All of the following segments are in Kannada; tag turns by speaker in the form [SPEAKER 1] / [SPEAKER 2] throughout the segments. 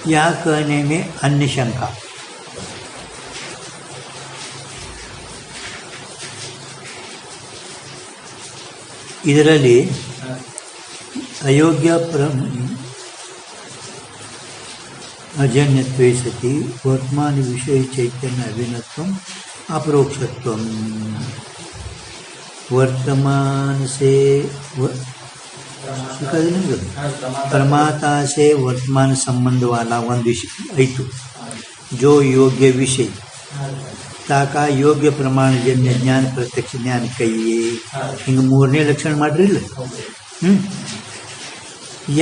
[SPEAKER 1] या कहने में अन्य शंका। ಇದರಲ್ಲಿ ಅಯೋಗ್ಯ ಅಜನ್ಯತ್ವೇ ಸತಿ ವರ್ತಮಾನ ವಿಷಯ ಚೈತನ್ಯ ಅಭಿನ್ನತ್ವ अपरोक्षत्व वर्तमान से प्रमाता से वर्तमान संबंध वाला ಒಂದು ವಿಷಯ ಆಯಿತು जो योग्य विषय ताका योग्य प्रमाणजन्य ज्ञान प्रत्यक्ष ज्ञान कहिए ಹಿಂಗೆ ಮೂರನೇ ಲಕ್ಷಣ ಮಾಡ್ರಿಲ್ಲ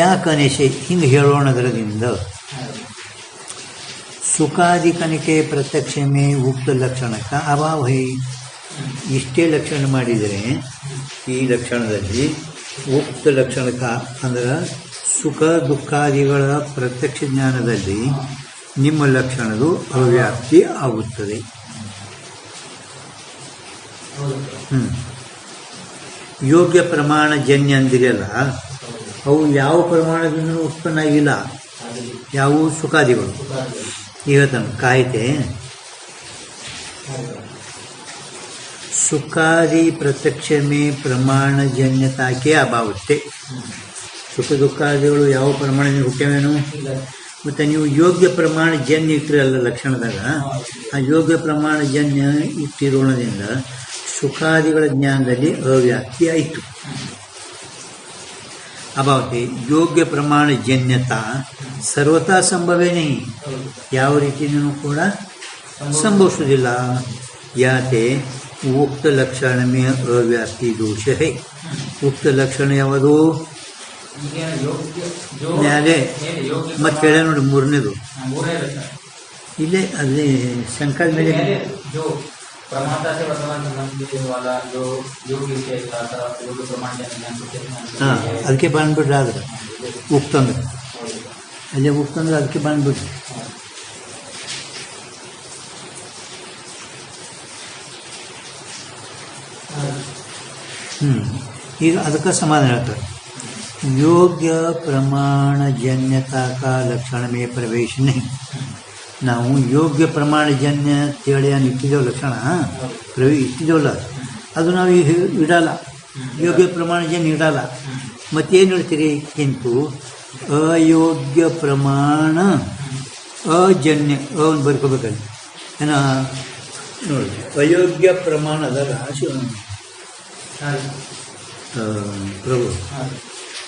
[SPEAKER 1] ಯಾಕನೆಸೆ ಹಿಂಗೆ ಹೇಳೋಣದ್ರದಿಂದ सुखादिकन के प्रत्यक्ष में उक्त लक्षण का अभाव है इष्टे लक्षण ಮಾಡಿದರೆ ಈ ಲಕ್ಷಣದಲ್ಲಿ ಉಕ್ತ ಲಕ್ಷಣಕ ಅಂದರೆ ಸುಖ ದುಃಖಾದಿಗಳ ಪ್ರತ್ಯಕ್ಷ ಜ್ಞಾನದಲ್ಲಿ ನಿಮ್ಮ ಲಕ್ಷಣದು ಅವ್ಯಾಪ್ತಿ ಆಗುತ್ತದೆ. ಯೋಗ್ಯ ಪ್ರಮಾಣ ಜನ್ಯ ಅಂದಿರಲ್ಲ ಅವು ಯಾವ ಪ್ರಮಾಣದಿಂದ ಉತ್ಪನ್ನ ಆಗಿಲ್ಲ, ಯಾವುವು ಸುಖಾದಿಗಳು. ಈಗ ತಮ್ಮ ಕಾಯ್ದೆ ಸುಖಾದಿ ಪ್ರತ್ಯಕ್ಷ ಮೇ ಪ್ರಮಾಣಜನ್ಯತಾಕೆ ಅಭಾವತ್ತೆ. ಸುಖ ದುಃಖಾದಿಗಳು ಯಾವ ಪ್ರಮಾಣದಿಂದ ಹುಟ್ಟವೇನು? ಮತ್ತು ನೀವು ಯೋಗ್ಯ ಪ್ರಮಾಣ ಜನ್ಯ ಇಟ್ಟಿರಲ್ಲ ಲಕ್ಷಣದಾಗ, ಆ ಯೋಗ್ಯ ಪ್ರಮಾಣ ಜನ್ಯ ಇಟ್ಟಿರೋಣದಿಂದ ಸುಖಾದಿಗಳ ಜ್ಞಾನದಲ್ಲಿ ಅವ್ಯಾಪ್ತಿ ಆಯಿತು. ಅಭಾವತೆ ಯೋಗ್ಯ ಪ್ರಮಾಣ ಜನ್ಯತಾ ಸರ್ವತಾ ಸಂಭವೇ ನಹಿ, ಯಾವ ರೀತಿಯೂ ಕೂಡ ಸಂಭವಿಸುವುದಿಲ್ಲ. ಯಾತೆ ಉಕ್ತ ಲಕ್ಷಣ ಮೇ ಅವ್ಯಾಪ್ತಿ ದೋಷ ಹೈ. ಉಕ್ತ ಲಕ್ಷಣ ಯಾವುದು? ಅದೇ ಮತ್ತೆ ಹೇಳ ನೋಡಿ ಮೂರನೇದು ಇಲ್ಲೇ ಅದೇ ಶಂಕರ ಮೇಲೆ ಹಾಂ ಅದಕ್ಕೆ ಬಂದ್ಬಿಡ್ರಿ. ಆದ್ರೆ ಉಕ್ತಂದ್ರೆ ಅಲ್ಲೇ ಉಕ್ತಂದ್ರೆ ಅದಕ್ಕೆ ಬಂದ್ಬಿಡ್ರಿ. ಈಗ ಅದಕ್ಕೆ ಸಮಾಧಾನ ಹೇಳ್ತಾರೆ. ಯೋಗ್ಯ ಪ್ರಮಾಣಜನ್ಯತಾ ಕಾ ಲಕ್ಷಣ ಮೇ ಪ್ರವೇಶ ನಹಿ. ನಾವು ಯೋಗ್ಯ ಪ್ರಮಾಣಜನ್ಯ ಅಂತೇಳಿ ಏನು ಇಟ್ಟಿದ್ದೇವೆ ಲಕ್ಷಣ ಇಟ್ಟಿದ್ದೇವಲ್ಲ, ಅದು ನಾವು ಈಗ ಇಡಲ್ಲ. ಯೋಗ್ಯ ಪ್ರಮಾಣಜನ್ಯ ಇಡಲ್ಲ. ಮತ್ತೇನು ಹೇಳ್ತೀರಿ? ಕಿಂತು ಅಯೋಗ್ಯ ಪ್ರಮಾಣ ಅಜನ್ಯ ಅವನ್ನು ಬರ್ಕೋಬೇಕಲ್ಲಿ ಏನ ನೋಡಿ. ಅಯೋಗ್ಯ ಪ್ರಮಾಣದ ಪ್ರಭು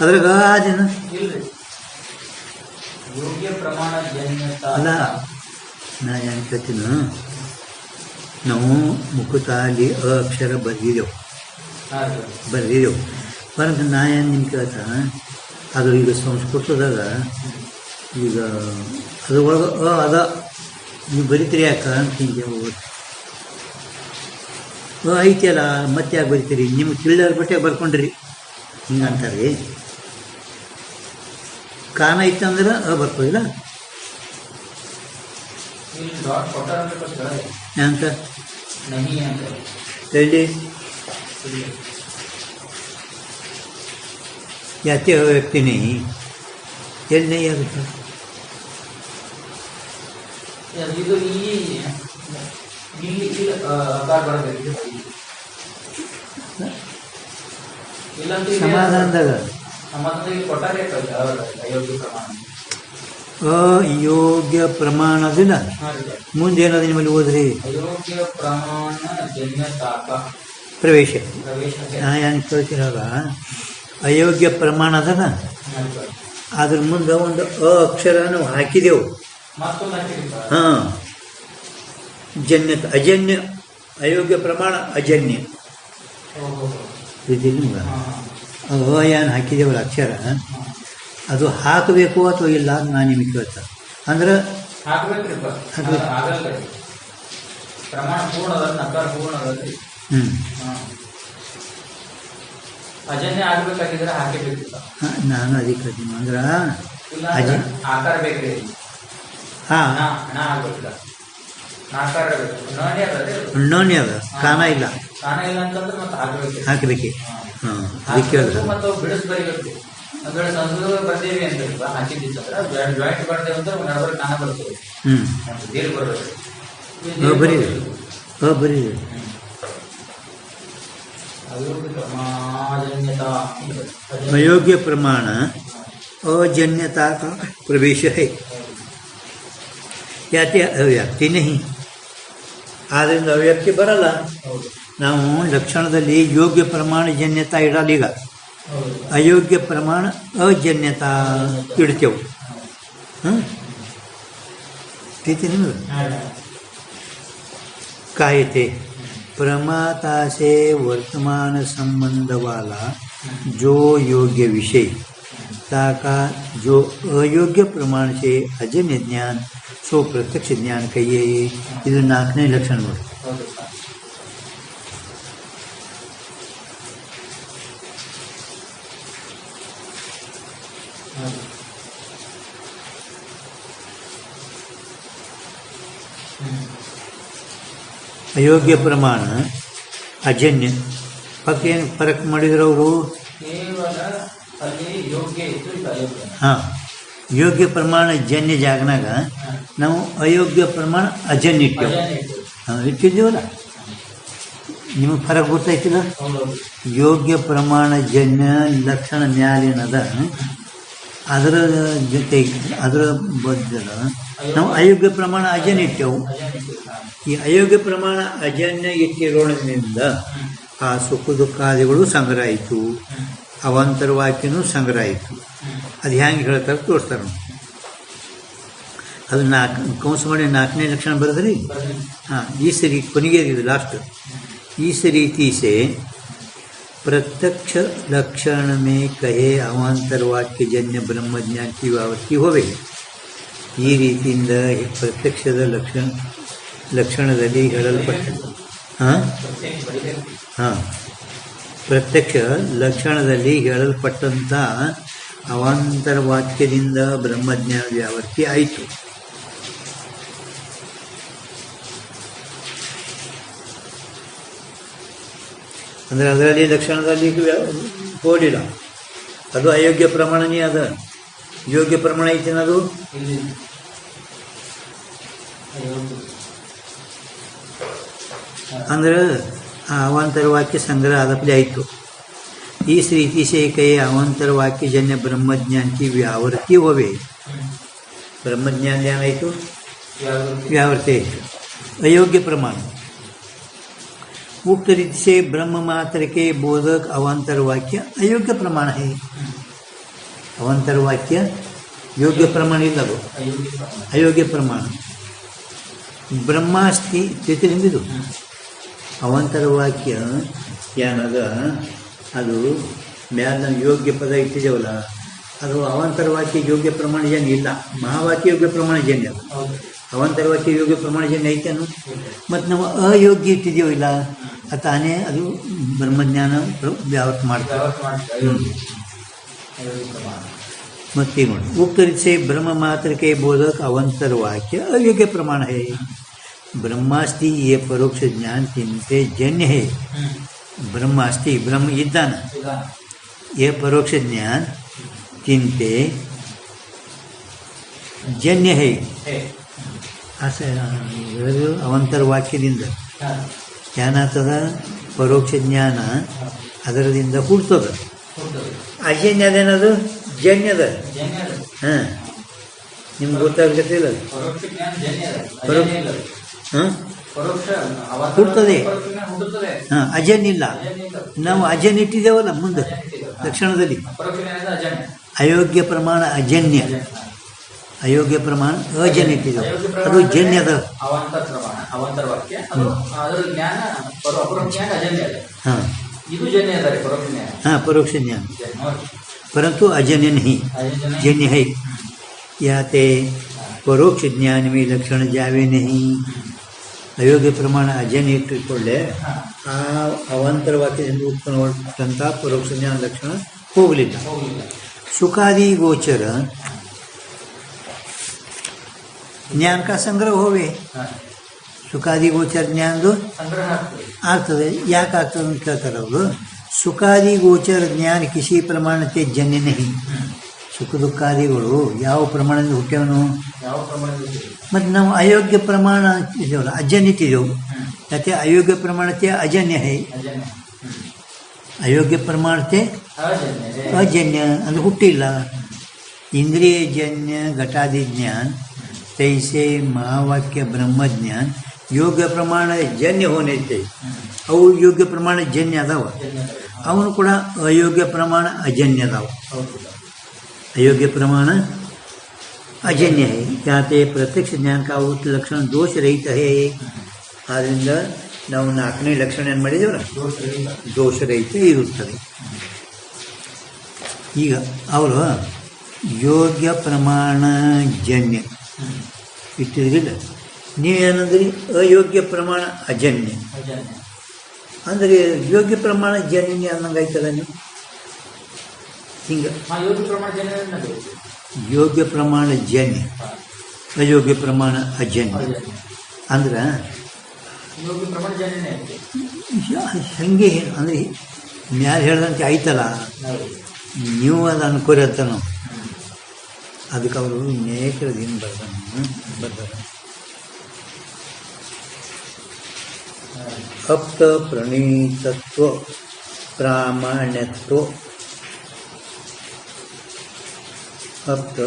[SPEAKER 1] ಅದ್ರಾಗ ಜನ ಅಲ್ಲ, ನಾ ಏನು ಕೇಳ್ತೀನ, ನಾವು ಮುಖತಾಲಿ ಅಕ್ಷರ ಬರೆದಿದ್ದೆವು ಪರಂತು ನಾ ಏನು ನಿಮ್ಗೆ ಕೇಳ್ತಾ, ಅದು ಈಗ ಸಂಸ್ಕೃತದಾಗ ಈಗ ಅದ್ರೊಳಗೆ ಅದ ನೀವು ಬರಿತೀರಿ ಯಾಕ ಅಂತ ಹಿಂಗೆ ಹೋಗುತ್ತೆ. ಐತಿ ಅಲ್ಲ, ಮತ್ತೆ ಯಾಕೆ ಬರಿತೀರಿ? ನಿಮ್ಗೆ ತಿಳಿದಾರ ಬಟ್ಟೆ ಬರ್ಕೊಂಡ್ರಿ ಹಿಂಗೆ ಅಂತಾರೆ. ಕಾನ ಇತ್ತಂದ್ರೆ ಬರ್ಕೋದಿಲ್ಲ ಅಂತ ಹೇಳಿ ಯಾತೆ ವ್ಯಕ್ತಿ नहीं ಎಲ್ಲಿ नहीं ಆಗುತ್ತೆ. ಸಮಾಧಾನದಾಗ ಅಯೋಗ್ಯ ಪ್ರಮಾಣ ಅದಿಲ್ಲ. ಮುಂದೇನದು ನಿಮ್ಮಲ್ಲಿ ಓದ್ರಿ? ಪ್ರವೇಶ. ನಾ ಏನು ಕೇಳ್ತಿರಾಗ ಅಯೋಗ್ಯ ಪ್ರಮಾಣ ಅದನ, ಅದ್ರ ಮುಂದೆ ಒಂದು ಅಕ್ಷರ ನಾವು ಹಾಕಿದೆವು. ಹಾಂ, ಜನ್ಯ ಅಜನ್ಯ ಅಯೋಗ್ಯ ಪ್ರಮಾಣ ಅಜನ್ಯ ನಿಮ್ಗೆ ಏನು ಹಾಕಿದೇವಲ್ಲ ಅಕ್ಷರ, ಅದು ಹಾಕಬೇಕು ಅಥವಾ ಇಲ್ಲ ಅಂತ ನಾನು ನಿಮಗೆ ಕೇಳ್ತಾ. ಅಂದ್ರೆ ನಾನು ಅದಕ್ಕೆ ಹೇಳ್ತೀನಿ ಅಂದ್ರೆ ಹಣ್ಣೋನಿ ಅದ ಕಾನ ಇಲ್ಲ ಹಾಕಬೇಕೆ. ಹಾಂ ಅದಕ್ಕೆ
[SPEAKER 2] ಅದರಲ್ಲಿ ಸಂಸ್ಕೃತ ಬರ್ದೇವಿ ಅಂತ ಹಾಕಿದ್ದಿತ್ತಂದ್ರೆ ಜಾಯಿಂಟ್ ಬರ್ತೇವೆ ಅಂತ ನಡಬರ್ಕ್ ಕಾಣ ಬರ್ತೇವೆ. ದೀರ್ಘ ಬರ್ತದೆ
[SPEAKER 1] ಬರೀ ಬರೀ अयोग्य प्रमाण अजन्यता का प्रवेश है ಯಾಕೆ ಅವ್ಯಕ್ತಿ ನಹಿ ಆದ್ದರಿಂದ ಅವ್ಯಕ್ತಿ ಬರಲ್ಲ. ನಾವು ಲಕ್ಷಣದಲ್ಲಿ ಯೋಗ್ಯ ಪ್ರಮಾಣ ಜನ್ಯತಾ ಇಡಲ್ಲ. ಈಗ ಅಯೋಗ್ಯ ಪ್ರಮಾಣ ಅಜನ್ಯತಾ ಇಡ್ತೇವೆ. ठीक है ना. कायते प्रमाता से वर्तमान संबंध वाला जो योग्य विषय ताका जो अयोग्य प्रमाण से अजन्य ज्ञान सो प्रत्यक्ष ज्ञान कहिए. ಇದು 4ನೇ ಲಕ್ಷಣ ನೋಡಿ. ಅಯೋಗ್ಯ ಪ್ರಮಾಣ ಅಜನ್ಯ ಪಕ್ಕ ಏನು ಫರಕ್ ಮಾಡಿದ್ರು ಅವರು. ಹಾಂ, ಯೋಗ್ಯ ಪ್ರಮಾಣ ಜನ್ಯ ಜಾಗನಾಗ ನಾವು ಅಯೋಗ್ಯ ಪ್ರಮಾಣ ಅಜನ್ಯ ಇಟ್ಟೇವೆ. ಇಟ್ಟಿದ್ದೀವಲ್ಲ, ನಿಮಗೆ ಫರಕ್ ಗೊತ್ತಾಯ್ತಿಲ್ಲ. ಯೋಗ್ಯ ಪ್ರಮಾಣ ಜನ್ಯ ಲಕ್ಷಣ ಮ್ಯಾಲಿನದ ಅದರ ಜೊತೆಗೆ ಅದರ ಬದಲ ನಾವು ಅಯೋಗ್ಯ ಪ್ರಮಾಣ ಅಜನ್ಯ ಇಟ್ಟೆವು. ಈ ಅಯೋಗ್ಯ ಪ್ರಮಾಣ ಅಜನ್ಯ ಇಟ್ಟಿರೋದ್ರಿಂದ ಆ ಸುಖ ದುಃಖಾದಿಗಳು ಸಂಗ್ರಹ ಆಯಿತು, ಅವಾಂತರ ವಾಕ್ಯನೂ ಸಂಗ್ರಹ ಆಯಿತು. ಅದು ಹೆಂಗೆ ಹೇಳ್ತಾರೆ ತೋರಿಸ್ತಾರೆ. ಅದು 4 ಕೌಂಸ್ ಮಾಡಿ 4ನೇ ಲಕ್ಷಣ ಬರೆದ್ರಿ. ಹಾಂ, ಈ ಸರಿ ಕೊನೆಗೆ ಇದು ಲಾಸ್ಟ್. इस रीति से प्रत्यक्ष लक्षण में कहे अवांतर वाक्य जन्य ब्रह्मज्ञान की व्यावृत्ति होवे. ಈ ರೀತಿಯಿಂದ ಪ್ರತ್ಯಕ್ಷದ ಲಕ್ಷಣದಲ್ಲಿ ಹೇಳಲ್ಪಟ್ಟ ಪ್ರತ್ಯಕ್ಷ ಲಕ್ಷಣದಲ್ಲಿ ಹೇಳಲ್ಪಟ್ಟಂಥ ಅವಾಂತರ ವಾಕ್ಯದಿಂದ ಬ್ರಹ್ಮಜ್ಞಾನ ವ್ಯಾವೃತ್ತಿ ಆಯಿತು. ಅಂದರೆ ಅದರಲ್ಲಿ ಲಕ್ಷಣದಲ್ಲಿ ಹೋಲಿಲ್ಲ. ಅದು ಅಯೋಗ್ಯ ಪ್ರಮಾಣನೇ ಅದ. ಯೋಗ್ಯ ಪ್ರಮಾಣ ಐತೇನದು. ಅಂದ್ರೆ ಆ ಅವಾಂತರ ವಾಕ್ಯ ಸಂಗ್ರಹ ಆದಪ್ಲೆ ಆಯಿತು. इस रीति से कहे अवांतर वाक्य जन्य ब्रह्मज्ञान की व्यावृत्ति होवे. ब्रह्मज्ञान ಏನಾಯಿತು? व्यावृत्ति आಯಿತು. अयोग्य प्रमाण उक्त रीति से ब्रह्म मात्र के बोधक अवांतर वाक्य अयोग्य प्रमाण है. अवांतर वाक्य योग्य प्रमाण इಲ್ಲದು, अयोग्य प्रमाण. ಬ್ರಹ್ಮಾಸ್ತಿ ತಿಳ್ತಿದ್ದು ಅವಾಂತರ ವಾಕ್ಯ ಏನದ, ಅದು ಮ್ಯಾಲ ನಾವು ಯೋಗ್ಯ ಪದ ಇಟ್ಟಿದ್ದೇವಲ್ಲ, ಅದು ಅವಾಂತರ ವಾಕ್ಯ ಯೋಗ್ಯ ಪ್ರಮಾಣ ಜನ್ಯ ಇಲ್ಲ. ಮಹಾವಾಕ್ಯ ಯೋಗ್ಯ ಪ್ರಮಾಣ ಜನ್ಯ ಅದು. ಅವಾಂತರ ವಾಕ್ಯ ಯೋಗ್ಯ ಪ್ರಮಾಣ ಜನ್ಯ ಐತೇನು. ಮತ್ತು ನಾವು ಅಯೋಗ್ಯ ಇಟ್ಟಿದ್ದೇವೆ ಇಲ್ಲ, ತಾನೇ ಅದು ಬ್ರಹ್ಮಜ್ಞಾನ ವ್ಯಾವೃತ್ತಿ ಮಾಡ್ತಾರೆ. मत्ती गुण उक्त रीत से ब्रह्म मात्र के बोधक अवंतर वाक्य अयोग्य प्रमाण है. ब्रह्मास्ति ये परोक्ष ज्ञान चिंते जन्य है. ब्रह्मास्ति ब्रह्म इದ್ದಾನ, ये परोक्ष ज्ञान चिंते जन्य है. ಅಸೆ ಅವಂತರ ವಾಕ್ಯದಿಂದ ಏನಾಗ್ತದ, ಪರೋಕ್ಷ ಜ್ಞಾನ ಅದರದಿಂದ ಹುಡ್ತದ. ಅಜನ್ಯ ಅದೇನದು ಜನ್ಯದ. ಹಾಂ, ನಿಮ್ಗೆ ಗೊತ್ತಾಗತ್ತಿಲ್ಲ. ಹುಡ್ತದೆ. ಹಾಂ, ಅಜನ್ಯ ಇಲ್ಲ. ನಾವು ಅಜನ್ಯ ಇಟ್ಟಿದ್ದೇವಲ್ಲ ಮುಂದೆ ಲಕ್ಷಣದಲ್ಲಿ. ಅಯೋಗ್ಯ ಪ್ರಮಾಣ ಅಜನ್ಯ, ಅಯೋಗ್ಯ ಪ್ರಮಾಣ ಅಜನ್ಯ ಇಟ್ಟಿದ್ದೇವೆ, ಅದು ಜನ್ಯದ. ಹಾಂ ಹಾಂ, परोक्ष ज्ञान परंतु अजन्य नहीं, जन्य है. याते परोक्ष ज्ञान में लक्षण जावे नहीं. अयोग्य प्रमाण अजन्य ಇಟ್ಟುಕೊಳ್ಳೆ ಆ ಅವಾಂತರ ವಾಕ್ಯದಿಂದ ಉತ್ಪನ್ನವಾದಂಥ ಪರೋಕ್ಷ ಜ್ಞಾನ ಲಕ್ಷಣ ಹೋಗಲಿಲ್ಲ. सुखादि गोचर ज्ञान का संग्रह होवे. ಸುಖಾದಿ ಗೋಚರ ಜ್ಞಾನದು ಆಗ್ತದೆ. ಯಾಕೆ ಆಗ್ತದೆ ಅಂತ ಕೇಳ್ತಾರೆ ಅವರು. ಸುಖಾದಿ ಗೋಚರ ಜ್ಞಾನ ಕಿಸಿ ಪ್ರಮಾಣತೆ ಜನ್ಯ ನಹಿ. ಸುಖ ದುಃಖಾದಿಗಳು ಯಾವ ಪ್ರಮಾಣದಿಂದ ಹುಟ್ಟ್ಯವನು?
[SPEAKER 2] ಯಾವ ಪ್ರಮಾಣದಲ್ಲಿ?
[SPEAKER 1] ಮತ್ತು ನಾವು ಅಯೋಗ್ಯ ಪ್ರಮಾಣ ಇದೆಯಲ್ಲ ಅಜನ್ಯತಿದೆವು. ಯಾಕೆ ಅಯೋಗ್ಯ ಪ್ರಮಾಣತೆ ಅಜನ್ಯ ಹೈ.
[SPEAKER 2] ಅಜನ್ಯ.
[SPEAKER 1] ಅಯೋಗ್ಯ ಪ್ರಮಾಣತೆ
[SPEAKER 2] ಅಜನ್ಯ.
[SPEAKER 1] ಅಜನ್ಯ ಅಂದರೆ ಹುಟ್ಟಿಲ್ಲ. ಇಂದ್ರಿಯಜನ್ಯ ಘಟಾದಿ ಜ್ಞಾನ ತೈಸೆ ಮಹಾವಾಕ್ಯ ಬ್ರಹ್ಮಜ್ಞಾನ ಯೋಗ್ಯ ಪ್ರಮಾಣ ಜನ್ಯ ಹೋನೈತೆ. ಅವು ಯೋಗ್ಯ ಪ್ರಮಾಣ ಜನ್ಯ ಅದಾವ. ಅವನು ಕೂಡ ಅಯೋಗ್ಯ ಪ್ರಮಾಣ ಅಜನ್ಯ ಅದಾವ. अयोग्य प्रमाण अजन्य है. ಯಾತೆ ಪ್ರತ್ಯಕ್ಷ ಜ್ಞಾನ ಕಾವುತ್ ಲಕ್ಷಣ ದೋಷ ರಹಿತ ಹೇ. ಆದ್ದರಿಂದ ನಾವು 4ನೇ ಲಕ್ಷಣ ಏನು ಮಾಡಿದೇವಲ್ಲ, ದೋಷ ರಹಿತ ಇರುತ್ತದೆ. ಈಗ ಅವರು ಯೋಗ್ಯ ಪ್ರಮಾಣ ಜನ್ಯ ಇಟ್ಟಿದ್ರಿಲ್ಲ, ನೀವೇನಂದ್ರಿ ಅಯೋಗ್ಯ ಪ್ರಮಾಣ ಅಜನ್ಯ ಅಂದರೆ ಯೋಗ್ಯ ಪ್ರಮಾಣ ಜನ್ಯ ಅನ್ನಂಗಾಯ್ತಲ್ಲ ನೀವು. ಹಿಂಗೆ ಯೋಗ್ಯ ಪ್ರಮಾಣ ಜನ್ಯ ಅಯೋಗ್ಯ ಪ್ರಮಾಣ ಅಜನ್ಯ ಅಂದ್ರೆ ಹಂಗೆ ಅಂದರೆ ಮ್ಯಾಲೆ ಹೇಳ್ದಂತೆ ಆಯ್ತಲ್ಲ, ನೀವು ಅದು ಅನ್ಕೋರಿ ಅಂತ ನಾವು. ಅದಕ್ಕೆ ಅವರು ನೇಕರದೇನು ಬರ್ತಾರೆ ಅಪ್ತ ಪ್ರಣೀತತ್ವ ಪ್ರಾಮಾಣ್ಯತ್ವ. ಅಪ್ತ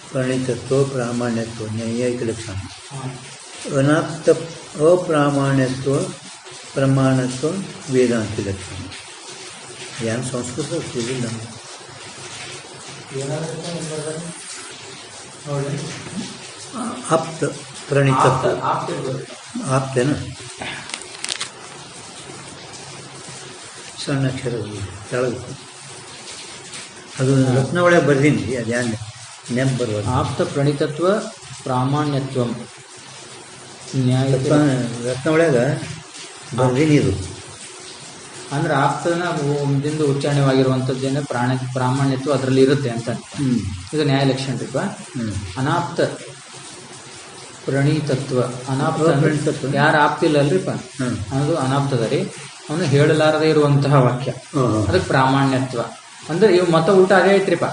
[SPEAKER 1] ಪ್ರಣೀತತ್ವ ಪ್ರಾಮಾಣ್ಯತ್ವ ನ್ಯಾಯಿಕ ಲಕ್ಷಣ. ಅನಾಪ್ತ ಅಪ್ರಾಮಾಣ್ಯತ್ವ ಪ್ರಮಾಣತ್ವ ವೇದಾಂತಿ ಲಕ್ಷಣ. ಏನು ಸಂಸ್ಕೃತ ತಿಳಿಲ್ಲ. ಆಪ್ತ ಪ್ರಣೀತತ್ವ ಆಪ್ತೇನ ಸಣ್ಣ ಅಕ್ಷರ ಕೆಳಗೆ ಅದು ರತ್ನ ಒಳಗೆ ಬರ್ದೀನಿ. ಅದು ಯಾರು ನೆನಪು ಬರ್ಬೋದು.
[SPEAKER 2] ಆಪ್ತ ಪ್ರಣೀತತ್ವ ಪ್ರಾಮಾಣ್ಯತ್ವ ನ್ಯಾಯ
[SPEAKER 1] ರತ್ನ ಒಳಗೆ ಬರ್ದೀನಿ. ಇದು
[SPEAKER 2] ಅಂದ್ರೆ ಆಪ್ತನ ಮುಂದಿಂದ ಉಚ್ಚಾರಣೆವಾಗಿರುವಂಥದ್ದೇನೆ ಪ್ರಾಮಾಣ್ಯತ್ವ ಅದರಲ್ಲಿ ಇರುತ್ತೆ ಅಂತ. ಇದು ನ್ಯಾಯ ಲಕ್ಷಣ ರೀಪ. ಅನಾಪ್ತ ಪ್ರಣೀತತ್ವ ಅನಾಪ್ತ ಯಾರು ಆಪ್ತಿಲ್ಲ ಅಲ್ರಿಪ್ಪ ಅನ್ನೋದು ಅನಾಪ್ತದ ರೀ. ಅವನು ಹೇಳಲಾರದೇ ಇರುವಂತಹ ವಾಕ್ಯ ಅದಕ್ಕೆ ಪ್ರಾಮಾಣ್ಯತ್ವ ಅಂದ್ರೆ ಇವು ಮತ ಉಲ್ಟ ಅದೇ ಐತ್ರಿಪ್ಪ.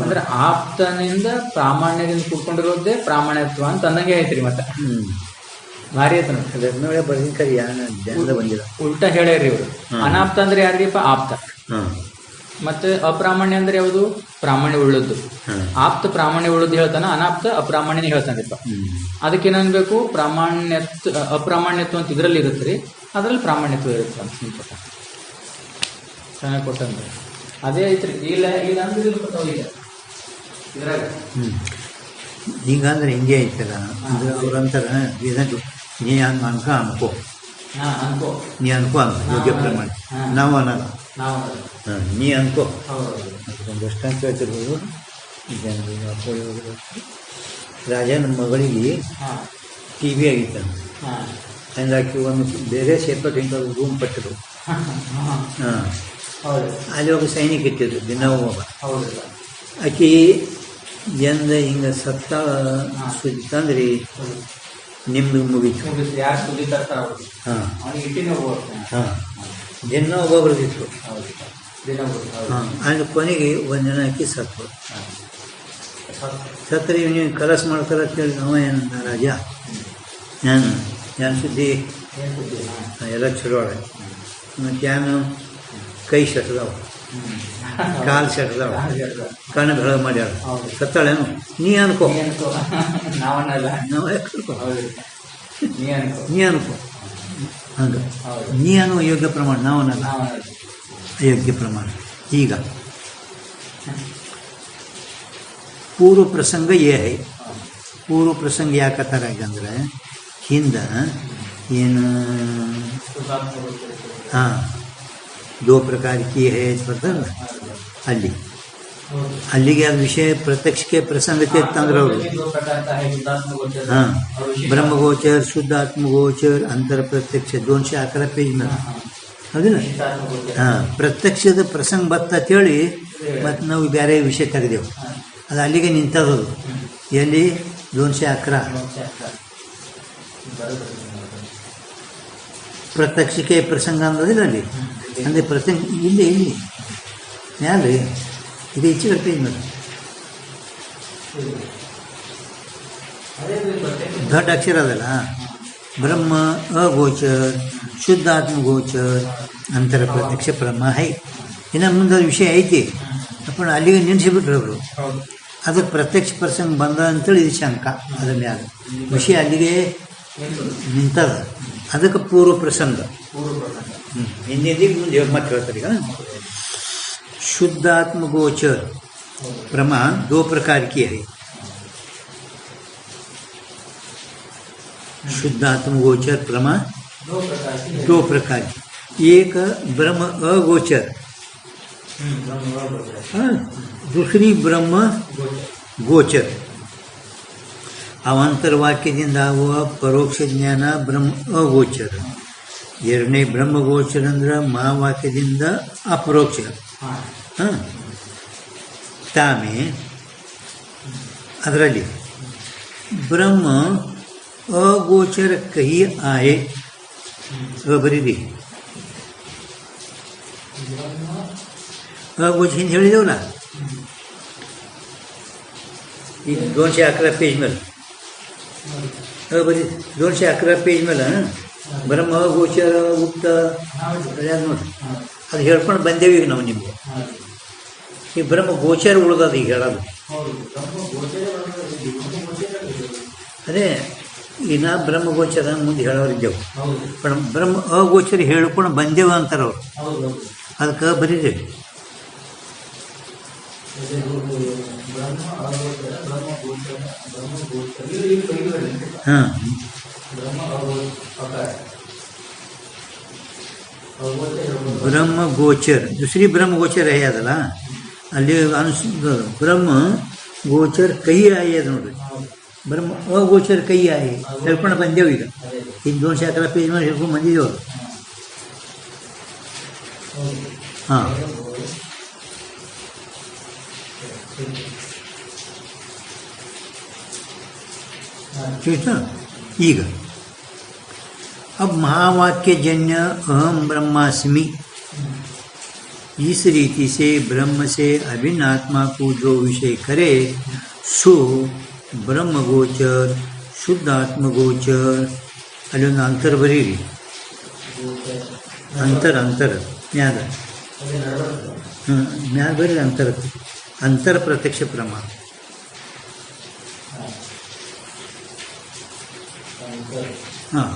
[SPEAKER 2] ಅಂದ್ರೆ ಆಪ್ತನಿಂದ ಪ್ರಾಮಾಣ್ಯದಿಂದ ಕೂತ್ಕೊಂಡಿರೋದೇ ಪ್ರಾಮಾಣ್ಯತ್ವ ಅಂತ ಅಂದಂಗೆ ಐತ್ರಿ. ಮತ್ತೆ ಭಾರಿ ಐತ ಬಂದಿಲ್ಲ, ಉಲ್ಟಾ ಹೇಳ್ಯಾರಿ ಇವರು. ಅನಾಪ್ತ ಅಂದ್ರೆ ಯಾರಿಗಪ್ಪ? ಆಪ್ತ. ಮತ್ತೆ ಅಪ್ರಾಮಾಣ್ಯ ಅಂದ್ರೆ ಯಾವುದು? ಪ್ರಾಮಾಣ್ಯ ಉಳ್ಳದ್ದು. ಆಪ್ತ ಪ್ರಾಮಾಣ್ಯ ಉಳ್ಳದ್ದು ಹೇಳ್ತಾನ, ಅನಾಪ್ತ ಅಪ್ರಾಮಾಣ್ಯನೇ ಹೇಳ್ತಾನಿಪ್ಪ. ಅದಕ್ಕೆ ಏನನ್ಬೇಕು? ಅಪ್ರಾಮಾಣ್ಯತ್ವ ಅಂತ ಇದರಲ್ಲಿ ಇರುತ್ತೆ ರೀ, ಅದರಲ್ಲಿ ಪ್ರಾಮಾಣ್ಯತ್ವ ಇರುತ್ತೆ ಅಂತ ಚೆನ್ನಾಗಿ ಕೊಟ್ಟಂದ್ರೆ ಅದೇ ಐತ್ರಿ. ಇಲ್ಲ ಈಗ ಅಂದ್ರೆ ಇದ್ರಾಗ
[SPEAKER 1] ಹಿಂಗಂದ್ರೆ ಹಿಂಗೆ ಐತಲ್ಲ. ಅಂದ್ರೆ ಅವ್ರಂತಾರ ನೀ ಹಂಗೆ ಅನ್ಕೋ ನೀ ಅನ್ಕೋ ಅಂತ ಯೋಗ್ಯ ಪ್ರಮಾಣ. ನಾವು ಅನ್ನಲ್ಲ, ನೀ ಅನ್ಕೋ. ಅದಕ್ಕೊಂದಷ್ಟು ಅಂತ ಹೇಳ್ತಿರ್ಬೋದು. ರಾಜನ ಮಗಳಿಗೆ ಟಿ ವಿ ಆಗಿತ್ತು. ಅಂದ್ರೆ ಆಕೆ ಒಂದು ಬೇರೆ ಸೇರ್ಪಟ್ಟು ಹಿಂಗೆ ರೂಮ್ ಪಟ್ಟರು. ಹಾಂ, ಅಲ್ಲಿ ಒಬ್ಬ ಸೈನಿಕ ಇಟ್ಟಿದ್ರು ದಿನ ಹೋಗ. ಆಕೆ ಎಂದ ಹಿಂಗೆ ಸತ್ತ ಸುದ್ದಿ ತಂದ್ರಿ ನಿಮ್ದು ಮುಗೀತು. ಹಾಂ ಹಾಂ, ದಿನ ಒಬ್ಬೊಬ್ರದಿತ್ತು. ಹಾಂ, ಅಲ್ಲಿ ಕೊನೆಗೆ ಒಂದು ಜನ ಆಕಿ ಸತ್ತು. ಸತ್ತರಿ ನೀವು ಕಲಸ ಮಾಡ್ತಾರ ಅಂತೇಳಿ ನಾವು ಏನಂದ ರಾಜ, ಏನು ಸುದ್ದಿ ಎಲ್ಲ ಚಲೋ ಅದ. ಮತ್ತು ಏನು ಕೈ ಸೆಟ್ದಾವ, ಕಾಲು ಸೆಟ್ದಾವ, ಕಣ್ಣು ಬೆಳಗ್ಗೆ ಮಾಡ್ಯಾಳ, ಸತ್ತಾಳೇನು? ನೀ ಅನ್ಕೋ, ನಾವು ಕರ್ಕೋ, ನೀ ಅನ್ಕೋ. ಹಂಗೆ ನೀ ಅನ್ನೋ ಯೋಗ್ಯ ಪ್ರಮಾಣ, ನಾವು ಅನ್ನಲ್ಲ ಅಯೋಗ್ಯ ಪ್ರಮಾಣ. ಈಗ ಪೂರ್ವ ಪ್ರಸಂಗ ಏ ಹೈ. ಪೂರ್ವ ಪ್ರಸಂಗ ಯಾಕತ್ತಾರ ಅಂದ್ರೆ ಹಿಂದೆ ಏನು ಹಾಂ ದೋ ಪ್ರಕಾರ ಕಿ ಹೇ ಬರ್ತಲ್ಲ, ಅಲ್ಲಿಗೆ ಅದು ವಿಷಯ ಪ್ರತ್ಯಕ್ಷಕ್ಕೆ ಪ್ರಸಂಗತೆ ಇತ್ತಂದ್ರೆ ಅವರು ಹಾಂ ಬ್ರಹ್ಮಗೋಚರ್ ಶುದ್ಧಾತ್ಮಗೋಚರ್ ಅಂತರ ಪ್ರತ್ಯಕ್ಷ 211 ಪೇಜ್ ಮೇಲೆ ಹೌದಿಲ್ಲ. ಹಾಂ, ಪ್ರತ್ಯಕ್ಷದ ಪ್ರಸಂಗ ಬರ್ತೇಳಿ ಮತ್ತು ನಾವು ಬೇರೆ ವಿಷಯ ತೆಗೆದೆವು. ಅದು ಅಲ್ಲಿಗೆ ನಿಂತದದು. ಎಲ್ಲಿ 211 ಪ್ರತ್ಯಕ್ಷಕ್ಕೆ ಪ್ರಸಂಗ ಅನ್ನೋದಿಲ್ಲ ಅಲ್ಲಿ. ಅಂದರೆ ಪ್ರಸಂಗ ಇಲ್ಲಿ ಮ್ಯಾಲೆ ಇದು ಹೆಚ್ಚು ಪೇಜ್ ಮೇಲೆ ದೊಡ್ಡ ಅಕ್ಷರ ಅದಲ್ಲ. ಬ್ರಹ್ಮ ಅಗೋಚರ್, ಶುದ್ಧಾತ್ಮ ಗೋಚರ್, ಅಂತರ ಪ್ರತ್ಯಕ್ಷ ಬ್ರಹ್ಮ ಹೈ. ಇನ್ನು ಮುಂದೆ ವಿಷಯ ಐತಿ, ಅಪ್ಪ ಅಲ್ಲಿಗೆ ನಿಲ್ಲಿಸಿಬಿಟ್ರು ಅವರು. ಅದಕ್ಕೆ ಪ್ರತ್ಯಕ್ಷ ಪ್ರಸಂಗ ಬಂದ ಅಂತೇಳಿ ಇದು ಶಂಕ. ಅದ್ರ ಮ್ಯಾಲ ವಿಷಯ ಅಲ್ಲಿಗೆ ನಿಂತದ. ಅದಕ್ಕೆ ಪೂರ್ವ ಪ್ರಸಂಗ. ಹಿಂದಿಗೆ ಮುಂದೆ ಮತ್ತೆ ಹೇಳ್ತಾರೆ. ಈಗ शुद्धात्म गोचर प्रमा 2 प्रकार की है. शुद्धात्म गोचर प्रमा 2 प्रकार की. एक ब्रह्म अगोचर, दूसरी ब्रह्म गोचर. ಅವಾಂತರವಾಕ್ಯದಿಂದ ಆಗುವ ಪರೋಕ್ಷ ಜ್ಞಾನ ಬ್ರಹ್ಮ ಅಗೋಚರ. ಎರಡನೇ ಬ್ರಹ್ಮಗೋಚರ ಅಂದ್ರೆ ಮಹಾವಾಕ್ಯದಿಂದ ಅಪರೋಕ್ಷ. ತಾಮೆ ಅದರಲ್ಲಿ ಬ್ರಹ್ಮ ಅಗೋಚರ ಕಹಿ ಆಯೆ ಬರೀರಿ. ಅಗೋಚರ ಹಿಂದೆ ಹೇಳಿದೇವಲ್ಲ, ಈಗ 211 ಪೇಜ್ ಮೇಲೆ ಬರೀ 211 ಪೇಜ್ ಮೇಲೆ ಬ್ರಹ್ಮ ಗೋಚರ ಗುಪ್ತ ನೋಡಿ. ಅದು ಹೇಳ್ಕೊಂಡು ಬಂದೇವಿ ಈಗ ನಾವು ನಿಮಗೆ. ಈ ಬ್ರಹ್ಮ ಗೋಚರ ಉಳ್ದದು ಈಗ ಹೇಳೋದು. ಅದೇ ಈಗ ಬ್ರಹ್ಮ ಗೋಚರ ಮುಂದೆ ಹೇಳೋರಿದ್ದೆವು. ಬ್ರಹ್ಮ ಅಗೋಚರ ಹೇಳ್ಕೊಂಡು ಬಂದೇವು ಅಂತಾರೆ ಅವರು. ಅದಕ್ಕೆ ಬರೀರಿ. ಹಾಂ, ब्रह्म गोचर दुसरी ब्रह्म गोचर है ಅದಲ್ಲ ಅಲ್ಲಿ ಬ್ರಹ್ಮ ಗೋಚರ ಕೈ ಆಯೆ ಅದು ನೋಡ್ರಿ. ಬ್ರಹ್ಮ ಅಗೋಚರ ಕೈ ಆಯೆ ಹೇಳ್ಕೊಂಡು ಬಂದೇವು. ಈಗ 211 ಪೇಜ್ ಮೇಲೆ ಹೇಳ್ಕೊಂಡು ಬಂದಿದ್ದೇವೆ. ಹಾಂ, ठीक है. ಈಗ अब महावाक्य जन्य अहम ब्रह्मास्मि, इस रीति से ब्रह्म से अभिन्न आत्मा को जो विषय करे सो ब्रह्म गोचर शुद्ध आत्म गोचर. अಲ್ಲೊಂದು ಅಂತರ ಬರೀರಿ. ಅಂತರ ಮ್ಯಾದ ಮ್ಯಾದ ಬರೀರಿ. ಅಂತರ ಪ್ರತ್ಯಕ್ಷ ಪ್ರಮಾಣ. ಹಾಂ,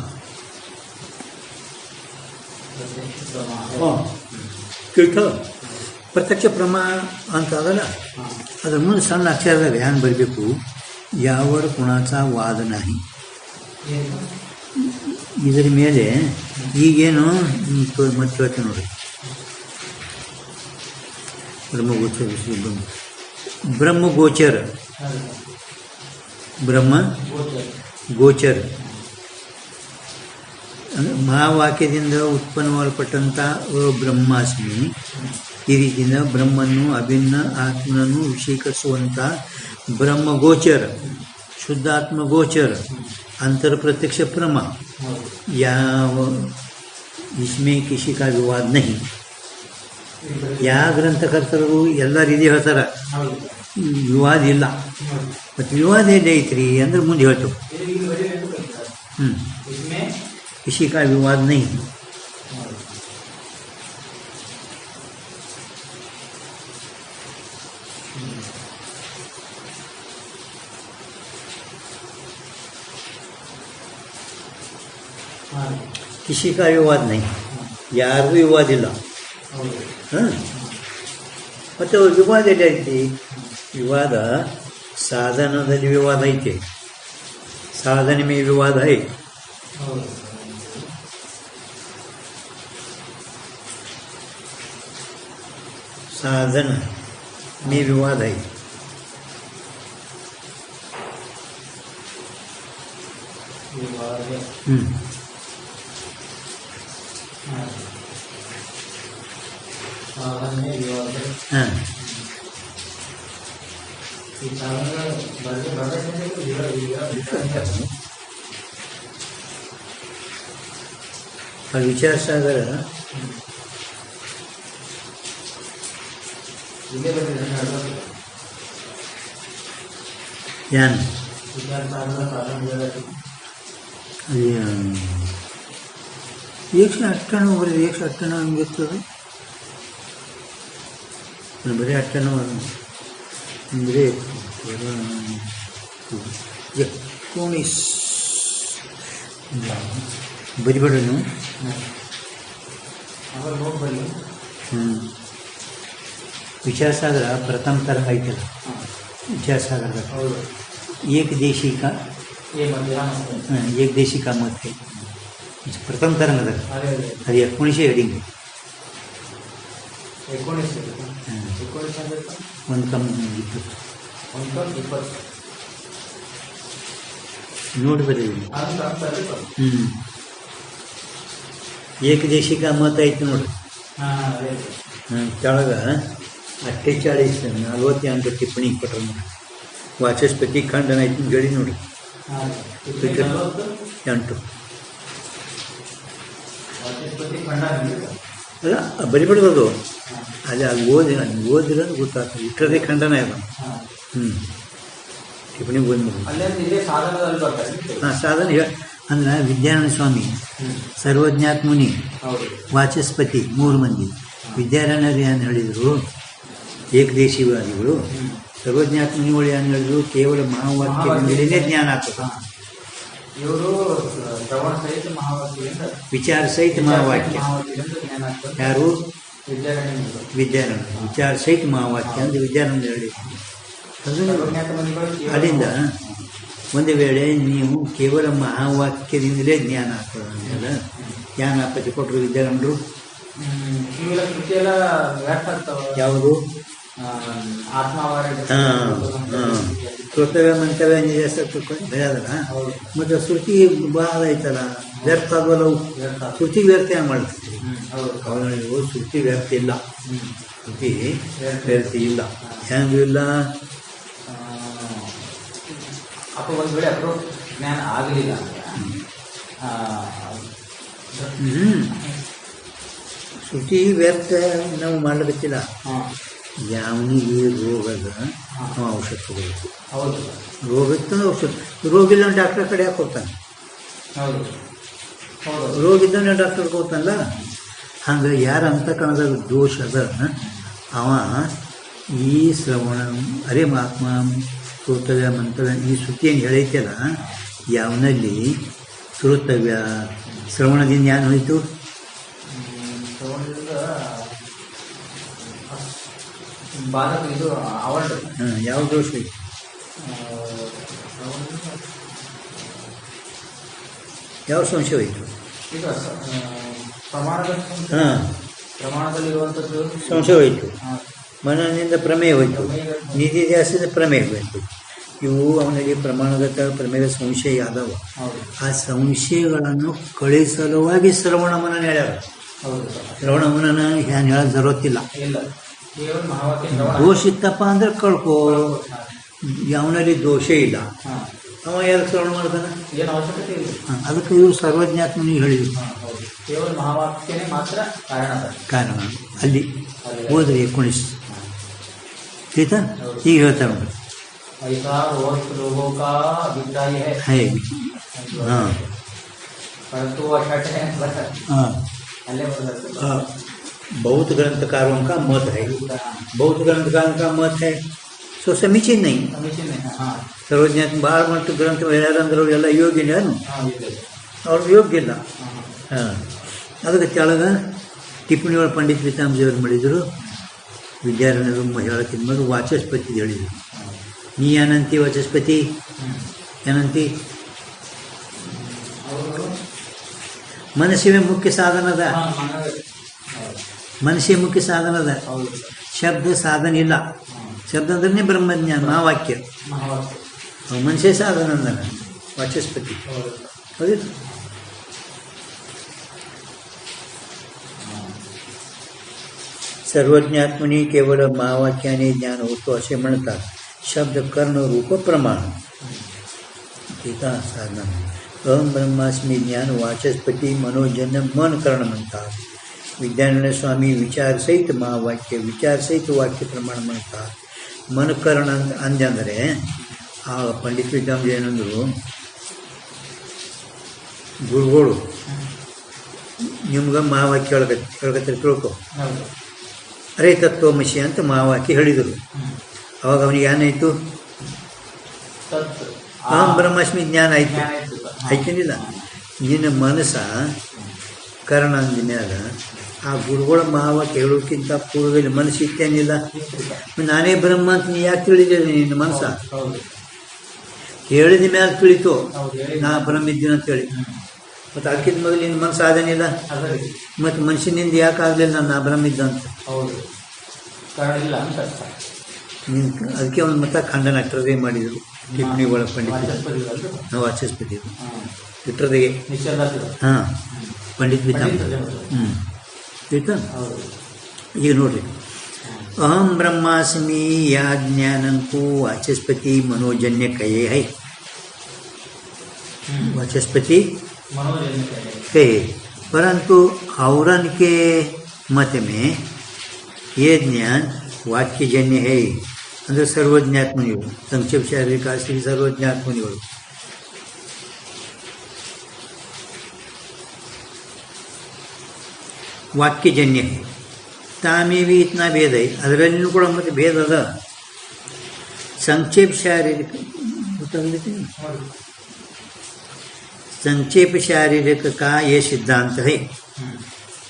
[SPEAKER 1] ಪ್ರತ್ಯಕ್ಷ ಪ್ರಮಾಣ ಅಂತ ಅದಲ್ಲ. ಅದ್ರ ಮುಂದೆ ಸಣ್ಣ ಅಕ್ಷರದಾಗ ಏನು ಬರಬೇಕು? ಯಾವಡ ಕುಣಾचा ವಾದ नाही. ಇದರ ಮೇಲೆ ಈಗೇನು ಮತ್ತೆ ಹೇಳ್ತೀನಿ ನೋಡಿ. ಬ್ರಹ್ಮಗೋಚರ ಬ್ರಹ್ಮ ಗೋಚರ ಮಹಾವಾಕ್ಯದಿಂದ ಉತ್ಪನ್ನವಾಗಲ್ಪಟ್ಟಂಥ ಬ್ರಹ್ಮಾಸ್ಮಿ. ಈ ರೀತಿಯಿಂದ ಬ್ರಹ್ಮನ್ನು ಅಭಿನ್ನ ಆತ್ಮನನ್ನು ವಿಷೀಕರಿಸುವಂಥ ಬ್ರಹ್ಮಗೋಚರ ಶುದ್ಧಾತ್ಮಗೋಚರ अंतर प्रत्यक्ष प्रमा. या इसमें किसी का विवाद नहीं. या ಗ್ರಂಥಕರ್ತರು ಎಲ್ಲರಿದೆ ಹೇಳ್ತಾರೆ, ವಿವಾದ ಇಲ್ಲ. ಮತ್ತು ವಿವಾದ ಎಲ್ಲೈತ್ರಿ ಅಂದ್ರೆ ಮುಂದೆ ಹೇಳ್ತೇವೆ. किसी का विवाद नहीं. किसी का विवाद नहीं, ಯಾರಿಗೂ ವಿವಾದ ಇಲ್ಲ. ಮತ್ತು ವಿವಾದ ಎಲ್ಲ ಐತಿ? ವಿವಾದ ಸಾಧನದಲ್ಲಿ ವಿವಾದ ಐತೆ. ಸಾಧನೆ में विवाद है. साधन में विवाद है. हाँ, विचारसागर ज्ञान అది 198 ಬರೀ 198 ಹಂಗಿರ್ತದೆ ಬರೀ 98 ಅಂದರೆ 19 ಬರಿಬೇಡ ನೀವು विचारसागर प्रथम तरंग ऐकला विचारसागर एक देशी का एक देशी का मत आहे प्रथम तरंग అది 1900 ಹೆಡಿಂಗ್ ಒಂದು ಕಮ್ಮಿ 20 ನೋಡಿ ಬರೀ एक देशी का मत ಐತಿ ನೋಡಿ ಕೆಳಗ 48 48 ಟಿಪ್ಪಣಿ ಕೊಟ್ಟರು ನೋಡಿ ವಾಚಸ್ಪತಿ ಖಂಡನ ಐತಿ ಗಡಿ ನೋಡಿ 8 ಅಲ್ಲ ಬರಿಬಿಡ್ಬೋದು ಅಲ್ಲಿ ಅಲ್ಲಿ ಓದಿದ್ರೆ ಗೊತ್ತಾಗ್ತದೆ ಇಟ್ಟರೆ ಖಂಡನ ಇದೆ ಟಿಪ್ಪಣಿ ಓದ್ಬೋದು ಹಾಂ ಸಾಧನ ಅಂದ್ರೆ ವಿದ್ಯಾನಂದ ಸ್ವಾಮಿ ಸರ್ವಜ್ಞಾತ್ ಮುನಿ ವಾಚಸ್ಪತಿ 3 ಮಂದಿ ವಿದ್ಯಾರಣ್ಯರು ಏನು ಹೇಳಿದರು ಏಕದೇಶಿವಾದಿಗಳು ಸರ್ವಜ್ಞಾತ್ ಮುನಿಗಳು ಏನು ಹೇಳಿದ್ರು ಕೇವಲ ಮಹಾವಾಕ್ಯದಿಂದಲೇ ಜ್ಞಾನ ಆಗ್ತದೆ
[SPEAKER 2] ಇವರು
[SPEAKER 1] ವಿಚಾರ ಸಹಿತ ಮಹಾವಾಕ್ಯ ಯಾರು ವಿದ್ಯಾರಣ್ಯ ವಿಚಾರ ಸಹಿತ ಮಹಾವಾಕ್ಯ ಅಂತ ವಿದ್ಯಾನಂದ ಹೇಳಿದ್ರು ಅಲ್ಲಿಂದ ಒಂದು ವೇಳೆ ನೀವು ಕೇವಲ ಮಹಾವಾಕ್ಯದಿಂದಲೇ ಜ್ಞಾನ ಆಗ್ತದೆ ಅಂತೆಲ್ಲ ಜ್ಞಾನ ಪತಿ ಕೊಟ್ಟರು ವಿದ್ಯಾರಣ್ಯರು ಯಾವುದು ಕರ್ತವ್ಯ ಮಂತವ್ಯ ಬೆಳೆದಲ್ಲ ಮತ್ತು ಶ್ರುತಿ ಭಾಳ ಐತಲ್ಲ ವ್ಯರ್ಥ ಆದವಲ್ಲ ಶ್ರುತಿ ವ್ಯರ್ಥ ಹೆಂಗೆ ಮಾಡ್ತೀವಿ ಅವನಿಗೂ ಶ್ರುತಿ ವ್ಯರ್ಥ ಇಲ್ಲ ಶ್ರುತಿ ವ್ಯರ್ಥ ಇಲ್ಲ ಹೆಂಗೂ ಇಲ್ಲ
[SPEAKER 2] ಒಂದು ವೇಳೆ ಅವರು ಜ್ಞಾನ ಆಗಲಿಲ್ಲ
[SPEAKER 1] ಶ್ರುತಿ ವ್ಯರ್ಥ ನಾವು ಮಾಡಬೇಕಿಲ್ಲ ಯಾವನಿಗೆ ರೋಗದ ಔಷಧ ತಗೋಬೇಕು ರೋಗಕ್ಕೆ ಔಷಧ ರೋಗ ಇಲ್ಲ ಡಾಕ್ಟರ್ ಕಡೆ ಯಾಕೆ ಹೋಗ್ತಾನೆ ರೋಗ ಇದ್ದಾನೆ ಡಾಕ್ಟರ್ ಹೋಗ್ತಾನಲ್ಲ ಹಂಗೆ ಯಾರ ಅಂತಕಣದಾಗ ದೋಷ ಅದ ಅವ ಈ ಶ್ರವಣ ಅರೆ ಮಹಾತ್ಮ ಶ್ರೋತವ್ಯ ಮಂತವ್ಯ ಈ ಶ್ರುತಿಯನ್ನು ಹೇಳೈತಲ್ಲ ಯಾವನಲ್ಲಿ ಶ್ರೋತವ್ಯ ಶ್ರವಣದಿಂದ ಏನು ಹೋಯಿತು ಯಾವ ದೋಷ ಐತಿ ಯಾವ ಸಂಶಯ ಹೋಯಿತು
[SPEAKER 2] ಪ್ರಮಾಣದಲ್ಲಿರುವಂಥದ್ದು
[SPEAKER 1] ಸಂಶಯ ಹೋಯಿತು ಮನನಿಂದ ಪ್ರಮೇಯ ಹೋಯಿತು ನಿಧಿ ಧ್ಯಾಸದ ಪ್ರಮೇಯ ಹೋಯಿತು ಇವು ಅವನಿಗೆ ಪ್ರಮಾಣಗತ ಪ್ರಮೇಯದ ಸಂಶಯ ಆದವ ಆ ಸಂಶಯಗಳನ್ನು ಕಳಿಸಲುವಾಗಿ ಶ್ರವಣ ಮನನ ಹೇಳ್ಯಾರ ಶ್ರವಣ ಮನನ ಏನು ಹೇಳೋದು ಜರುತ್ತಿಲ್ಲ ದೋಷ ಇತ್ತಪ್ಪ ಅಂದ್ರೆ ಕಳ್ಕೋ ಅವನಲ್ಲಿ ದೋಷ ಇಲ್ಲ ಅವ ಯಾರು ಶ್ರವಣ ಮಾಡ್ತಾನೆ
[SPEAKER 2] ಏನು ಅವಶ್ಯಕತೆ ಇಲ್ಲ
[SPEAKER 1] ಅದಕ್ಕೆ ಇವರು ಸರ್ವಜ್ಞಾತ್ಮನಿಗೆ ಹೇಳಿದರು
[SPEAKER 2] ಕೇವಲ ಮಹಾವಾಕ್ಯನೇ ಮಾತ್ರ
[SPEAKER 1] ಕಾರಣ ಅಲ್ಲಿ ಹೋದ್ರಿ 19 ಆಯ್ತಾ ಈಗ ಹೇಳ್ತಾರೆ ನೋಡಿ है हाँ बहुत ग्रंथकारों का मत है बहुत ग्रंथकारों का मत है सो समीचीन नहीं सर्वज्ञात बाहर मत ग्रंथ ಹೇಳ್ಯಾರಂದ್ರೆ ಎಲ್ಲ ಯೋಗ್ಯನೇನು ಅವ್ರು ಯೋಗ್ಯ ಇಲ್ಲ ಅದಕ್ಕೆ ಕೆಳಗ ಟಿಪ್ಪಣಿಗಳು ಪಂಡಿತ್ ಪೀತಾಂಬಜಿಯವರು ಮಾಡಿದರು ವಿದ್ಯಾರಣ್ಯರು ಹೇಳಕ್ಕಿಂತ ಮೊದಲು ವಾಚಸ್ಪತಿ ಹೇಳಿದರು ನೀ ಏನಂತಿ ವಾಚಸ್ಪತಿ ಏನಂತಿ ಮನಸ್ಸಿಗೆ ಮುಖ್ಯ ಸಾಧನದ ಮನಸ್ಸಿಗೆ ಮುಖ್ಯ ಸಾಧನದ ಶಬ್ದ ಸಾಧನ ಇಲ್ಲ ಶಬ್ದ ಅಂದ್ರೆ ಬ್ರಹ್ಮಜ್ಞಾನ ಮಹಾವಾಕ್ಯ ಮನುಷ್ಯ ಸಾಧನ ಅಂದ ವಾಚಸ್ಪತಿ ಹೌದು सर्वज्ञात्मनी केवळ महावाक्याने ज्ञान होतो असे म्हणतात शब्द कर्ण रूप प्रमाण तिथं साधना अहम ब्रह्मास्मी ज्ञान वाचस्पती मनोजन्य मन करण म्हणतात. विद्यानंद स्वामी विचारसहित महावाक्य विचारसहित वाक्य प्रमाण म्हणतात. ಮನಕರಣ ಅಂದಂದರೆ ಆ ಪಂಡಿತ ವಿದ್ಯಾಮಂಜ ಏನಂದರು, ಗುರುಗಳು ನಿಮ್ಗೆ ಮಹಾವಾಕ್ಯ ಹೇಳ್ಕತ್ತಾರೆ ತಿಳ್ಕೊ, ಅರೇ ತತ್ವಮಸಿ ಅಂತ ಮಹಾವಾಕ್ಯ ಹೇಳಿದರು. ಅವಾಗ ಅವನಿಗೆ ಏನಾಯಿತು? ಅಹಂ ಬ್ರಹ್ಮಾಸ್ಮಿ ಜ್ಞಾನ ಆಯ್ತು. ಆಯ್ತೇನಿಲ್ಲ? ನಿನ್ನ ಮನಸ್ಸ ಕರಣ ಅಂದ ಮೇಲೆ ಆ ಗುರುಗಳ ಮಹಾವಾಕ್ಯ ಹೇಳೋಕ್ಕಿಂತ ಪೂರ್ವದಲ್ಲಿ ಮನಸ್ಸು ಇತ್ತೇನಿಲ್ಲ? ನಾನೇ ಬ್ರಹ್ಮ ಅಂತ ನೀ ಯಾಕೆ ತಿಳಿದಿದೆ? ನಿನ್ನ ಮನಸ್ಸ ಹೇಳಿದ ಮೇಲೆ ತಿಳಿತು ನಾ ಬ್ರಹ್ಮ ಇದ್ದೀನಿ ಅಂತೇಳಿ. ಮತ್ತು ಅದಕ್ಕಿಂತ ಮೊದಲು ನಿನ್ನ ಮನಸ್ಸು ಆದೇನಿಲ್ಲ? ಮತ್ತು ಮನುಷ್ಯನಿಂದ ಯಾಕೆ ಆಗಲಿಲ್ಲ ನಾ ಬ್ರಹ್ಮ ಇದ್ದ ಅಂತ? ಅದಕ್ಕೆ ಒಂದು ಮತ ಖಂಡನ ಅಷ್ಟರದೇ ಮಾಡಿದರು ಟಿಪ್ಪಣಿಗಳ ಪಂಡಿತ ವಾಚಸ್ಪತಿ ಇಟ್ಟರದಿಗೆ. ಹಾಂ, ಪಂಡಿತ್ ವಿದ್ಯಾಮಂಜ. ಆಯ್ತಾ? ಈಗ ನೋಡ್ರಿ, ಅಹಂ ಬ್ರಹ್ಮಾಸ್ಮಿ ಯಾ ಜ್ಞಾನಂಕೂ वाचस्पति मनोजन्य कहे है. वाचस्पति कहे, परंतु औरन के मत में ये ज्ञान वाक्यजन्य है. ಅಂದರೆ ಸರ್ವಜ್ಞಾತ್ಮನಿಗಳು, ಸಂಕ್ಷೇಪ ಶಾರೀರಿಕ ಆಸ್ತಿ ಸರ್ವಜ್ಞಾತ್ಮನಿಗಳು. ವಾಕ್ಯಜನ್ಯ ತಾಮೇವಿ ಇತ್ನಾ ಭೇದ ಐ, ಅದರಲ್ಲಿಯೂ ಕೂಡ ಮತ್ತೆ ಭೇದ ಅದ. ಸಂಕ್ಷೇಪ ಶಾರೀರಿಕ ಗೊತ್ತಾಗಲಿಕ್ಕೆ संक्षेप शारीरिक का ये सिद्धांत है.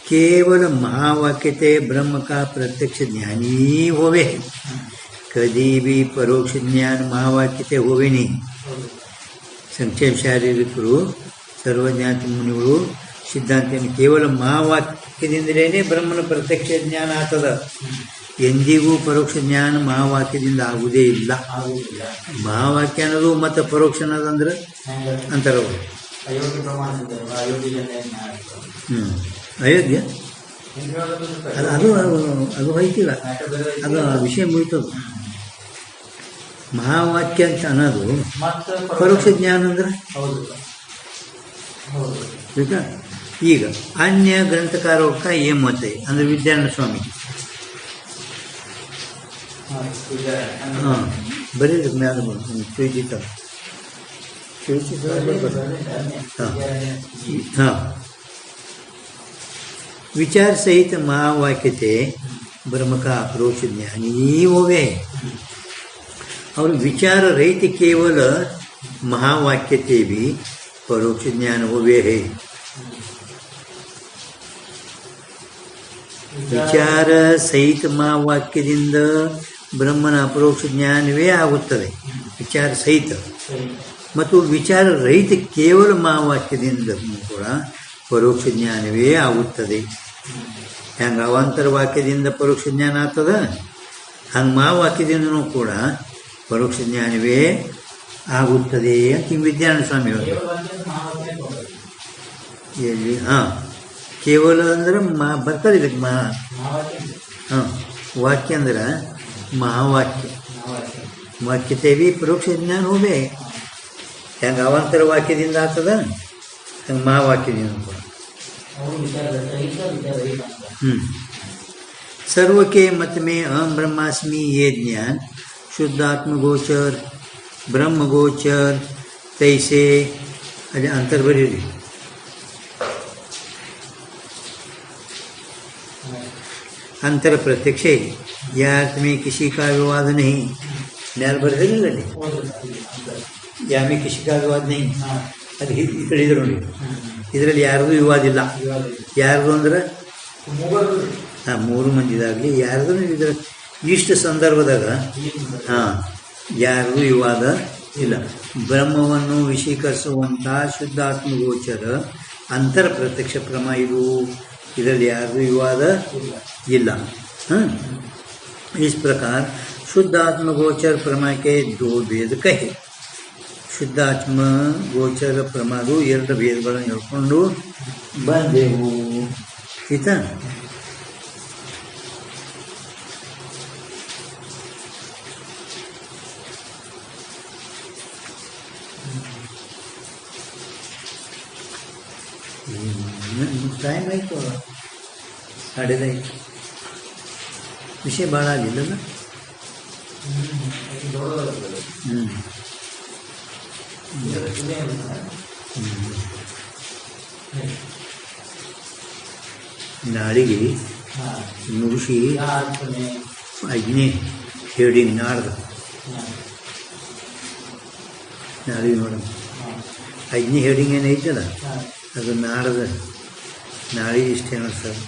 [SPEAKER 1] केवल महावाक्यते ब्रह्म का प्रत्यक्ष ज्ञानी होवे, कभी भी परोक्ष ज्ञान महावाक्यते होवे नहीं. संक्षेप शारीरिकರು ಸರ್ವಜ್ಞಾತ ಮುನಿಗಳು ಸಿದ್ಧಾಂತ ಕೇವಲ ಮಹಾವಾಕ್ಯದಿಂದಲೇ ಬ್ರಹ್ಮನ ಪ್ರತ್ಯಕ್ಷ ಜ್ಞಾನ ಆಗ್ತದ. ಎಂದಿಗೂ ಪರೋಕ್ಷ ಜ್ಞಾನ ಮಹಾವಾಕ್ಯದಿಂದ ಆಗುವುದೇ ಇಲ್ಲ. ಮಹಾವಾಕ್ಯ ಅನ್ನೋದು ಮತ್ತು ಪರೋಕ್ಷ ಅನ್ನೋದಂದ್ರೆ ಅಂತಾರವರು. ಅಯೋಗ್ಯ ಅದು ಅದು ಹೋಯ್ತಿಲ್ಲ, ಅದು ಆ ವಿಷಯ ಮುಗಿತದು. ಮಹಾವಾಕ್ಯ ಅಂತ ಅನ್ನೋದು ಪರೋಕ್ಷ ಜ್ಞಾನ ಅಂದ್ರೆ ಆಯ್ತಾ. ಈಗ ಅನ್ಯ ಗ್ರಂಥಕಾರಕ ಏನ್ ಮತೆ ಅಂದ್ರೆ ವಿದ್ಯಾನಂದ ಸ್ವಾಮಿ ಹಾಂ ಬರೀ ಮ್ಯಾಲ ತಿಳಿದಿತ್ತ हाँ, विचार सहित महावाक्य थे ब्रह्म का अपरोक्ष ज्ञानी होवे. और विचार रहित केवल महावाक्य थे भी परोक्ष ज्ञान होवे है. ವಿಚಾರ ಸಹಿತ ಮಹಾವಾಕ್ಯದಿಂದ ಬ್ರಹ್ಮನ ಅಪರೋಕ್ಷ ಜ್ಞಾನವೇ ಆಗುತ್ತದೆ. ವಿಚಾರ ಸಹಿತ ಮತ್ತು ವಿಚಾರ ರಹಿತ ಕೇವಲ ಮಹಾವಾಕ್ಯದಿಂದ ಕೂಡ ಪರೋಕ್ಷ ಜ್ಞಾನವೇ ಆಗುತ್ತದೆ. ಹೆಂಗೆ ಅವಾಂತರ ವಾಕ್ಯದಿಂದ ಪರೋಕ್ಷ ಜ್ಞಾನ ಆಗ್ತದ, ಹಂಗೆ ಮಹಾವಾಕ್ಯದಿಂದನೂ ಕೂಡ ಪರೋಕ್ಷ ಜ್ಞಾನವೇ ಆಗುತ್ತದೆ ಅಂತ ವಿದ್ಯಾನಂದ ಸ್ವಾಮಿ ಅವರು ಎಲ್ಲಿ ಹಾಂ ಕೇವಲ ಅಂದ್ರೆ ಬರ್ತದೆ ಇದಕ್ಕೆ ಹಾಂ ವಾಕ್ಯ ಅಂದ್ರೆ ಮಹಾವಾಕ್ಯ ವಾಕ್ಯತೆ ಬಿ ಪರೋಕ್ಷ ಜ್ಞಾನ ಹೋಗೇ. ಹೆಂಗೆ ಅವಾಂತರ ವಾಕ್ಯದಿಂದ ಆಗ್ತದ ಹಂಗೆ ಮಹಾವಾಕ್ಯದಿಂದ ಕೂಡ. सर्व के मत में अहम ब्रह्मास्मि ये ज्ञान शुद्धात्म गोचर ब्रह्म गोचर तैसे अरे अंतर बरी अंतर प्रत्यक्ष है. यह अर्थ में किसी का विवाद नहीं. न्याय बरस या में किसी का विवाद नहीं. ಅದು ಈ ಕಡೆ ಇದ್ರು ನೋಡಿ, ಇದರಲ್ಲಿ ಯಾರ್ದು ವಿವಾದ ಇಲ್ಲ. ಯಾರ್ದು ಅಂದ್ರೆ ಹಾಂ ಮೂರು ಮಂದಿದಾಗಲಿ ಯಾರ್ದು ಇದ್ರ ಇಷ್ಟು ಸಂದರ್ಭದಾಗ ಹಾಂ ಯಾರ್ದು ವಿವಾದ ಇಲ್ಲ. ಬ್ರಹ್ಮವನ್ನು ವಿಷೀಕರಿಸುವಂಥ ಶುದ್ಧಾತ್ಮಗೋಚರ ಅಂತರ ಪ್ರತ್ಯಕ್ಷ ಕ್ರಮ ಇದು. ಇದರಲ್ಲಿ ಯಾರ್ದು ವಿವಾದ ಇಲ್ಲ. ಹಾಂ इस प्रकार शुद्धात्म गोचर प्रमा के दो भेद कहे. ಶುದ್ಧಾತ್ಮ ಗೋಚರ ಪ್ರಮಾದು ಎರಡು ಭೇದಗಳನ್ನು ಹೇಳ್ಕೊಂಡು ಬಂದೆವು. ಆಯ್ತಾ? ಟೈಮ್ ಆಯಿತು 5:30 ವಿಷಯ ಭಾಳ ಆಗಿಲ್ಲಲ್ಲ. ನಾಳೆಗೆ ಮುಗಿಸಿ ಅಜ್ಞೆ ಹೇಳಿಂಗ್ ನಾಡ್ದು ನಾಳೆಗೆ ನೋಡೋಣ. ಅಜ್ಞೆ ಹೇಳಿಂಗ್ ಏನೈತಲ್ಲ ಅದು ನಾಡ್ದು ನಾಳೆಗೆ ಇಷ್ಟೇ ನೋಡಿ ಸರ್.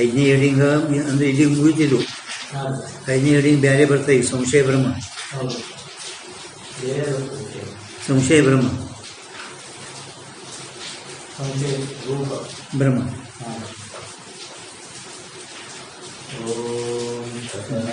[SPEAKER 1] ಐದನೇ ಹೆಡಿಂಗ ಅಂದರೆ ಇಲ್ಲಿಗೆ ಮುಗಿತಿದ್ದು. ಐದನೇ ಹೆಡಿಂಗ್ ಬೇರೆ ಬರ್ತಾವೆ. ಈಗ ಸಂಶಯ ಬ್ರಹ್ಮ, ಸಂಶಯ ಬ್ರಹ್ಮ, ಬ್ರಹ್ಮ.